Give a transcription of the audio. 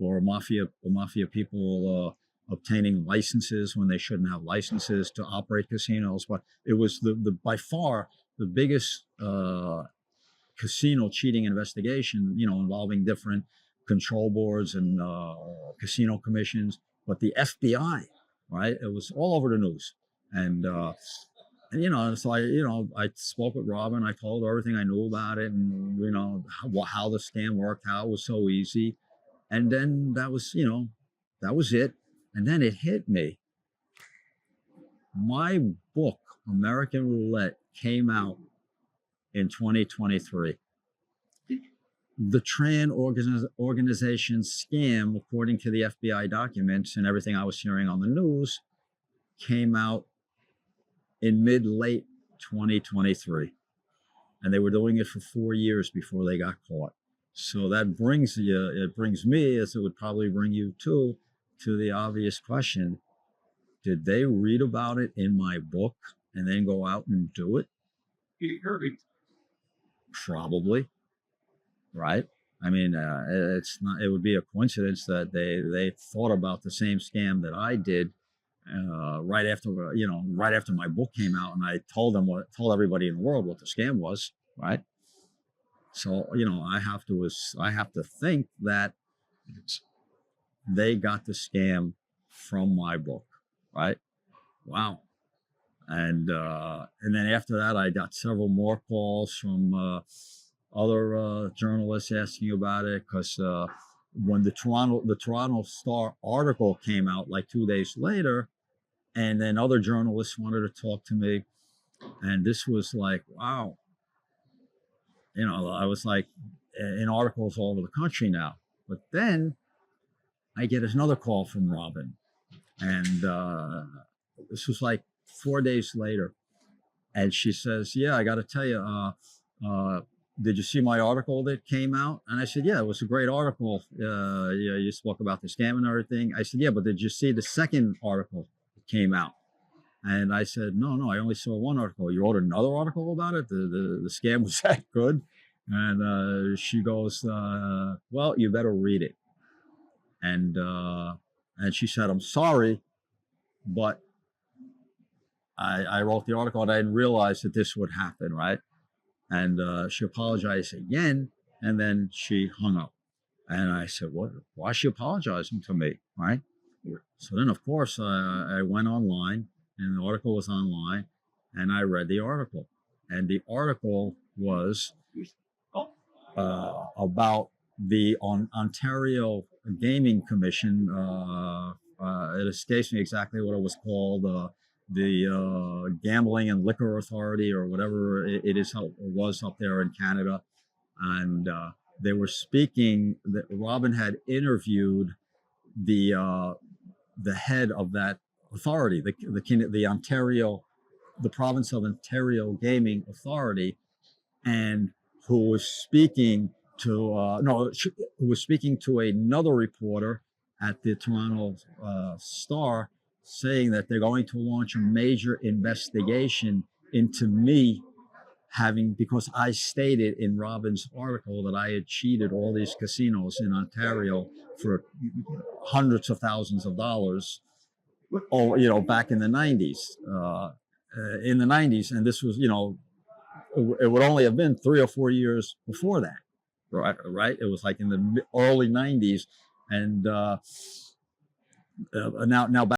or mafia people obtaining licenses when they shouldn't have licenses to operate casinos. But it was the by far the biggest casino cheating investigation, involving different control boards and casino commissions. But the FBI, right? It was all over the news, and so I spoke with Robin. I told her everything I knew about it, and how the scam worked, how it was so easy, and then that was it. And then it hit me. My book, American Roulette, came out in 2023. The Tran organization scam, according to the FBI documents and everything I was hearing on the news, came out in mid-late 2023. And they were doing it for 4 years before they got caught. So that brings me, as it would probably bring you too, to the obvious question: did they read about it in my book and then go out and do it? Probably, right? I mean, it's not. It would be a coincidence that they thought about the same scam that I did right after my book came out, and I told everybody in the world what the scam was, right? So I have to think that they got the scam from my book, right? Wow. And then after that, I got several more calls from other journalists asking about it, because when the Toronto Star article came out like 2 days later, and then other journalists wanted to talk to me, and this was like, wow, I was like in articles all over the country now. But then I get another call from Robin, and this was like 4 days later, and she says, "Yeah, I got to tell you, did you see my article that came out?" And I said, "Yeah, it was a great article. Yeah, you spoke about the scam and everything." I said, "Yeah, but did you see the second article that came out?" And I said, No, I only saw one article. You wrote another article about it? The scam was that good?" And she goes, "Well, you better read it." And she said, "I'm sorry, but I wrote the article and I didn't realize that this would happen," right? And she apologized again, and then she hung up. And I said, "What? Why is she apologizing to me?" Right? So then, of course, I went online, and the article was online, and I read the article. And the article was about the Ontario Gaming Commission. It escapes me exactly what it was called. The Gambling and Liquor Authority, or whatever it was up there in Canada. And they were speaking, that Robin had interviewed the head of that authority, the province of Ontario Gaming Authority, and who was speaking to another reporter at the Toronto Star, saying that they're going to launch a major investigation into me because I stated in Robin's article that I had cheated all these casinos in Ontario for hundreds of thousands of dollars, back in the 90s. And this was, it would only have been 3 or 4 years before that, right? It was like in the early 90s, and now back